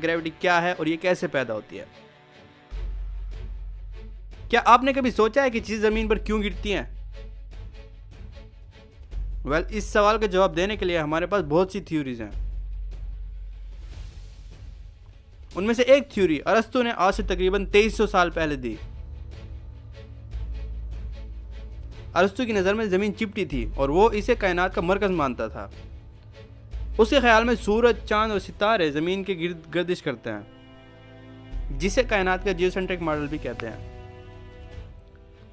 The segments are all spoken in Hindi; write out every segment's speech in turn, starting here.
ग्रेविटी क्या है और ये कैसे पैदा होती है। क्या आपने कभी सोचा है कि चीज़ ज़मीन पर क्यों गिरती हैं? इस सवाल का जवाब देने के लिए हमारे पास बहुत सी थ्योरीज हैं। उनमें से एक थ्योरी अरस्तु ने आज से तकरीबन 2300 साल पहले दी। अरस्तु की नज़र में ज़मीन चिपटी थी और वो इसे कायनात का मरकज़ मानता था। उसके ख्याल में सूरज, चांद और सितारे ज़मीन के गिर्द गर्दिश करते हैं, जिसे कायनात का जियोसेंट्रिक मॉडल भी कहते हैं।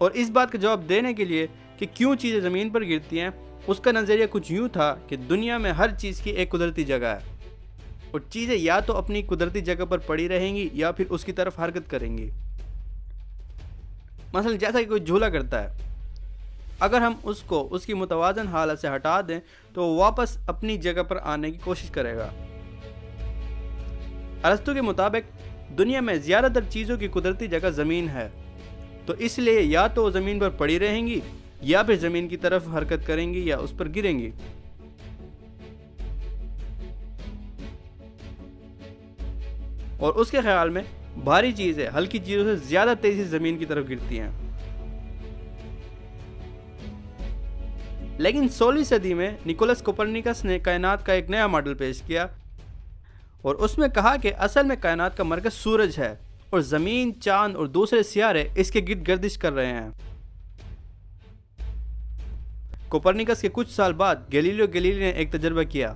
और इस बात का जवाब देने के लिए कि क्यों चीज़ें ज़मीन पर गिरती हैं, उसका नज़रिया कुछ यूँ था कि दुनिया में हर चीज़ की एक कुदरती जगह है और चीज़ें या तो अपनी कुदरती जगह पर पड़ी रहेंगी या फिर उसकी तरफ हरकत करेंगी। मसलन जैसा कि कोई झूला करता है, अगर हम उसको उसकी मुतवाज़न हालत से हटा दें तो वो वापस अपनी जगह पर आने की कोशिश करेगा। अरस्तु के मुताबिक दुनिया में ज़्यादातर चीज़ों की कुदरती जगह ज़मीन है, तो इसलिए या तो वो ज़मीन पर पड़ी रहेंगी या फिर ज़मीन की तरफ हरकत करेंगी या उस पर गिरेंगी। और उसके ख्याल में भारी चीज़ें हल्की चीज़ों से ज़्यादा तेज़ी से ज़मीन की तरफ गिरती हैं। लेकिन 16वीं सदी में निकोलस कोपरनिकस ने कायनात का एक नया मॉडल पेश किया और उसमें कहा कि असल में कायनात का मरकज़ सूरज है और ज़मीन, चांद और दूसरे सियारे इसके गिर्द गर्दिश कर रहे हैं। कोपरनिकस के कुछ साल बाद गैलीलियो गैलीली ने एक तजर्बा किया।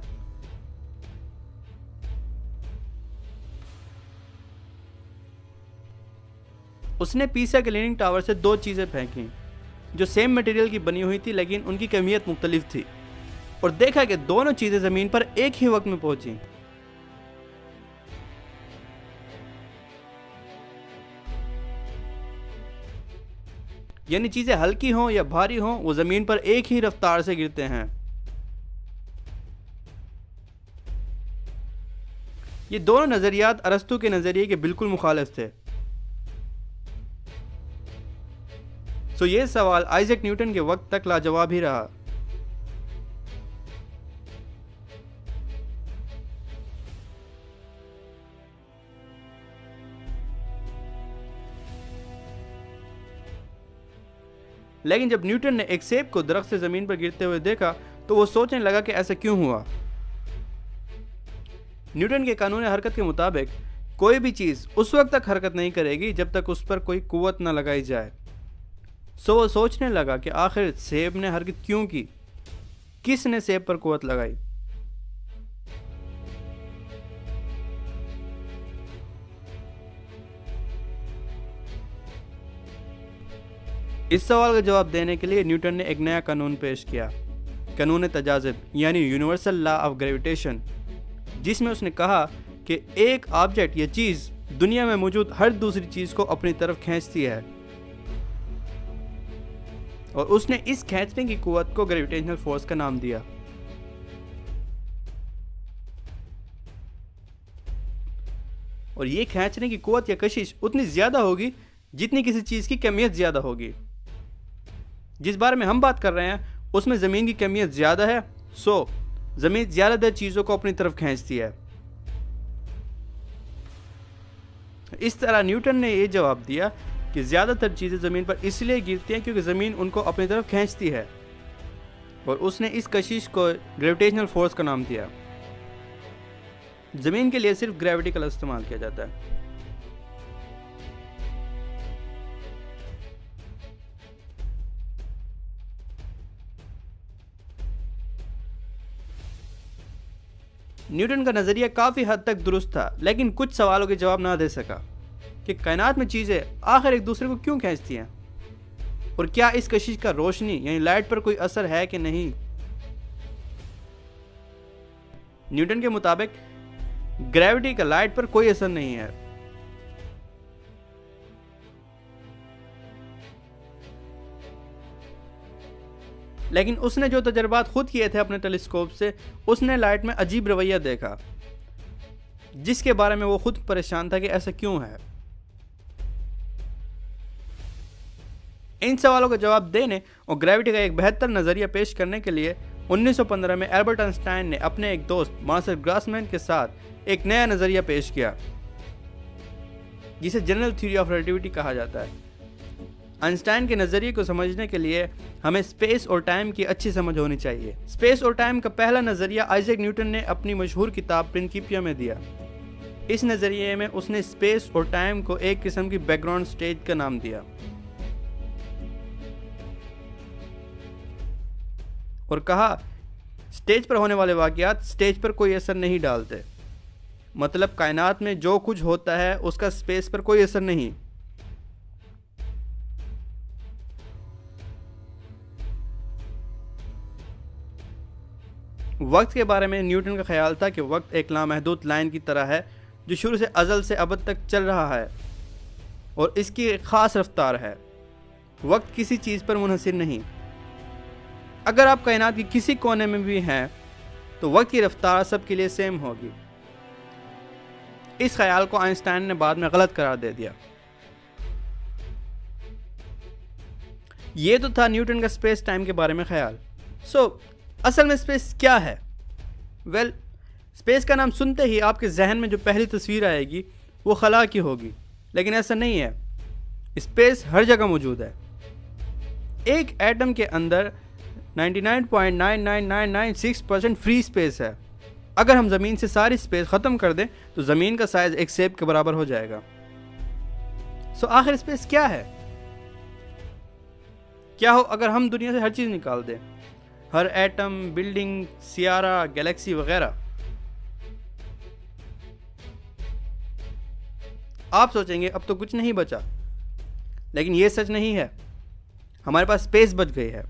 उसने पीसा के लीनिंग टावर से दो चीज़ें फेंकी जो सेम मटेरियल की बनी हुई थी, लेकिन उनकी कमियत मुख्तलिफ थी, और देखा कि दोनों चीज़ें ज़मीन पर एक ही वक्त में पहुंची। यानी चीज़ें हल्की हों या भारी हों, वो ज़मीन पर एक ही रफ्तार से गिरते हैं। ये दोनों नज़रियात अरस्तु के नज़रिए के बिल्कुल मुखालिफ थे। तो ये सवाल आइजैक न्यूटन के वक्त तक लाजवाब ही रहा। लेकिन जब न्यूटन ने एक सेब को दरख्त से ज़मीन पर गिरते हुए देखा तो वो सोचने लगा कि ऐसा क्यों हुआ। न्यूटन के कानून हरकत के मुताबिक कोई भी चीज़ उस वक्त तक हरकत नहीं करेगी जब तक उस पर कोई कुव्वत न लगाई जाए। सो वो सोचने लगा कि आखिर सेब ने हरकत क्यों की, किसने सेब पर कुव्वत लगाई। इस सवाल का जवाब देने के लिए न्यूटन ने एक नया कानून पेश किया, कानून तजाज़ुब यानी यूनिवर्सल लॉ ऑफ ग्रेविटेशन, जिसमें उसने कहा कि एक ऑब्जेक्ट या चीज़ दुनिया में मौजूद हर दूसरी चीज़ को अपनी तरफ खींचती है, और उसने इस खींचने की कुव्वत को ग्रेविटेशनल फोर्स का नाम दिया। और ये खींचने की कुव्वत या कशिश उतनी ज़्यादा होगी जितनी किसी चीज़ की कमियत ज़्यादा होगी। जिस बारे में हम बात कर रहे हैं उसमें ज़मीन की कमियत ज़्यादा है, सो ज़मीन ज़्यादातर चीज़ों को अपनी तरफ खींचती है। इस तरह न्यूटन ने यह जवाब दिया कि ज़्यादातर चीज़ें ज़मीन पर इसलिए गिरती हैं क्योंकि ज़मीन उनको अपनी तरफ खींचती है, और उसने इस कशिश को ग्रेविटेशनल फोर्स का नाम दिया। ज़मीन के लिए सिर्फ ग्रेविटी का इस्तेमाल किया जाता है। न्यूटन का नज़रिया काफ़ी हद तक दुरुस्त था, लेकिन कुछ सवालों के जवाब ना दे सका कि कायनात में चीज़ें आखिर एक दूसरे को क्यों खींचती हैं, और क्या इस कशिश का रोशनी यानी लाइट पर कोई असर है कि नहीं। न्यूटन के मुताबिक ग्रेविटी का लाइट पर कोई असर नहीं है। लेकिन उसने जो तजर्बात खुद किए थे अपने टेलीस्कोप से, उसने लाइट में अजीब रवैया देखा, जिसके बारे में वो खुद परेशान था कि ऐसा क्यों है। इन सवालों का जवाब देने और ग्रेविटी का एक बेहतर नज़रिया पेश करने के लिए 1915 में एल्बर्ट आइंस्टाइन ने अपने एक दोस्त मार्शल ग्रासमैन के साथ एक नया नज़रिया पेश किया जिसे जनरल थ्योरी ऑफ रिलेटिविटी कहा जाता है। आइंस्टाइन के नज़रिए को समझने के लिए हमें स्पेस और टाइम की अच्छी समझ होनी चाहिए। स्पेस और टाइम का पहला नज़रिया आइजैक न्यूटन ने अपनी मशहूर किताब प्रिंसिपिया में दिया। इस नज़रिए में उसने स्पेस और टाइम को एक किस्म की बैकग्राउंड स्टेज का नाम दिया और कहा स्टेज पर होने वाले वाक़यात स्टेज पर कोई असर नहीं डालते। मतलब कायनात में जो कुछ होता है उसका स्पेस पर कोई असर नहीं। वक्त के बारे में न्यूटन का ख्याल था कि वक्त एक लामहदूद लाइन की तरह है जो शुरू से अज़ल से अबद तक चल रहा है और इसकी एक ख़ास रफ्तार है। वक्त किसी चीज़ पर मुनहसिर नहीं। अगर आप कायनात के किसी कोने में भी हैं तो वक्त की रफ्तार सबके लिए सेम होगी। इस ख्याल को आइंस्टाइन ने बाद में गलत करार दे दिया। ये तो था न्यूटन का स्पेस टाइम के बारे में ख्याल। असल में स्पेस क्या है? स्पेस का नाम सुनते ही आपके जहन में जो पहली तस्वीर आएगी वो खला की होगी, लेकिन ऐसा नहीं है। स्पेस हर जगह मौजूद है। एक एटम के अंदर 99.99996% फ्री स्पेस है। अगर हम ज़मीन से सारी स्पेस ख़त्म कर दें तो ज़मीन का साइज़ एक सेब के बराबर हो जाएगा। आखिर स्पेस क्या है? क्या हो अगर हम दुनिया से हर चीज़ निकाल दें, हर एटम, बिल्डिंग, सियारा, गैलेक्सी वगैरह? आप सोचेंगे अब तो कुछ नहीं बचा, लेकिन यह सच नहीं है। हमारे पास स्पेस बच गई है।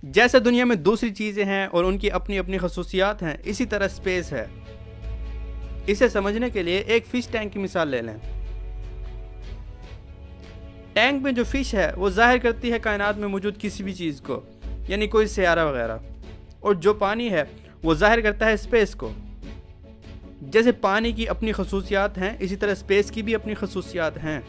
जैसे दुनिया में दूसरी चीज़ें हैं और उनकी अपनी अपनी खसूसियात हैं, इसी तरह स्पेस है। इसे समझने के लिए एक फ़िश टैंक की मिसाल ले लें। टैंक में जो फ़िश है वो जाहिर करती है कायनात में मौजूद किसी भी चीज़ को, यानी कोई सियारा वगैरह, और जो पानी है वो जाहिर करता है स्पेस को। जैसे पानी की अपनी खसूसियात हैं, इसी तरह स्पेस की भी अपनी खसूसियात हैं।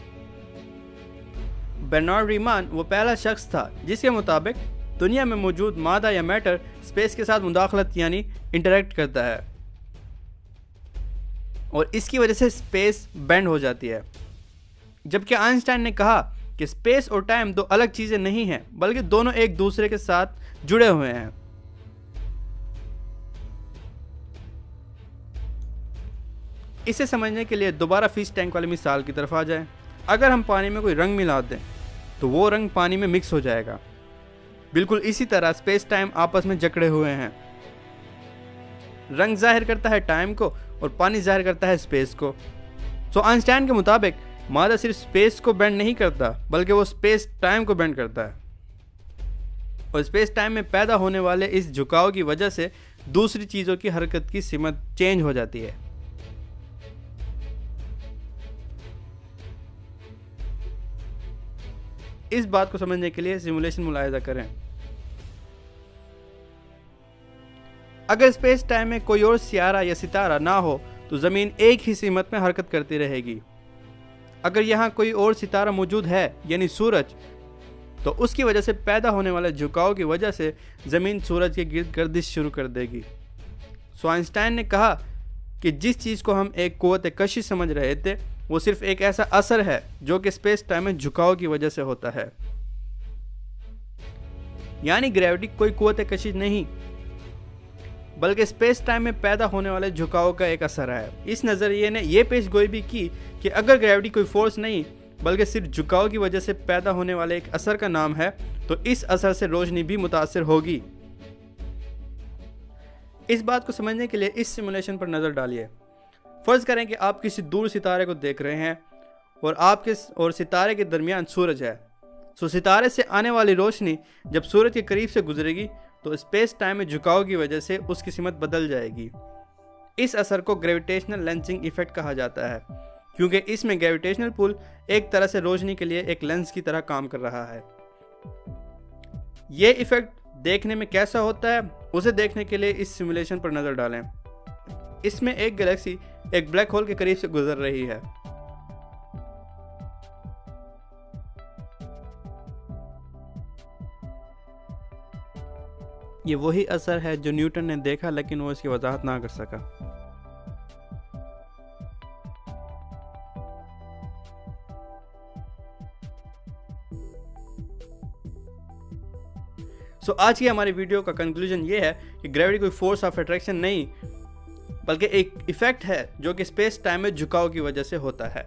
बर्नार्ड रीमान वो पहला शख्स था जिसके मुताबिक दुनिया में मौजूद मादा या मैटर स्पेस के साथ मुदाखलत यानी इंटरेक्ट करता है और इसकी वजह से स्पेस बेंड हो जाती है। जबकि आइंस्टाइन ने कहा कि स्पेस और टाइम दो अलग चीज़ें नहीं हैं, बल्कि दोनों एक दूसरे के साथ जुड़े हुए हैं। इसे समझने के लिए दोबारा फिश टैंक वाली मिसाल की तरफ आ जाएं। अगर हम पानी में कोई रंग मिला दें तो वो रंग पानी में मिक्स हो जाएगा। बिल्कुल इसी तरह स्पेस टाइम आपस में जकड़े हुए हैं। रंग जाहिर करता है टाइम को और पानी जाहिर करता है स्पेस को। आइंस्टाइन के मुताबिक मादा सिर्फ स्पेस को बेंड नहीं करता, बल्कि वो स्पेस टाइम को बेंड करता है, और स्पेस टाइम में पैदा होने वाले इस झुकाव की वजह से दूसरी चीज़ों की हरकत की सिमत चेंज हो जाती है। इस बात को समझने के लिए सिमुलेशन मुलाहिजा करें। अगर स्पेस टाइम में कोई और सियारा या सितारा ना हो तो ज़मीन एक ही सिमत में हरकत करती रहेगी। अगर यहाँ कोई और सितारा मौजूद है यानी सूरज, तो उसकी वजह से पैदा होने वाले झुकाव की वजह से ज़मीन सूरज के गिर्द गर्दिश शुरू कर देगी। आइंस्टाइन ने कहा कि जिस चीज़ को हम एक क़ुव्वत कशिश समझ रहे थे वो सिर्फ एक ऐसा असर है जो कि स्पेस टाइम में झुकाव की वजह से होता है। यानी ग्रेविटी कोई क़ुव्वत कशिश नहीं, बल्कि स्पेस टाइम में पैदा होने वाले झुकाव का एक असर है। इस नज़रिए ने यह पेशगोई भी की कि अगर ग्रेविटी कोई फोर्स नहीं बल्कि सिर्फ झुकाव की वजह से पैदा होने वाले एक असर का नाम है, तो इस असर से रोशनी भी मुतासिर होगी। इस बात को समझने के लिए इस सिमुलेशन पर नज़र डालिए। फ़र्ज़ करें कि आप किसी दूर सितारे को देख रहे हैं और आपके और सितारे के दरमियान सूरज है। सितारे से आने वाली रोशनी जब सूरज के करीब से गुजरेगी तो स्पेस टाइम में झुकाव की वजह से उसकी सिमत बदल जाएगी। इस असर को ग्रेविटेशनल लेंसिंग इफेक्ट कहा जाता है, क्योंकि इसमें ग्रेविटेशनल पुल एक तरह से रोशनी के लिए एक लेंस की तरह काम कर रहा है। यह इफेक्ट देखने में कैसा होता है उसे देखने के लिए इस सिमुलेशन पर नज़र डालें। इसमें एक गैलेक्सी एक ब्लैक होल के करीब से गुजर रही है। ये वही असर है जो न्यूटन ने देखा, लेकिन वो इसकी वजाहत ना कर सका। आज की हमारी वीडियो का कंक्लूजन ये है कि ग्रेविटी कोई फोर्स ऑफ अट्रैक्शन नहीं, बल्कि एक इफेक्ट है जो कि स्पेस टाइम में झुकाव की वजह से होता है।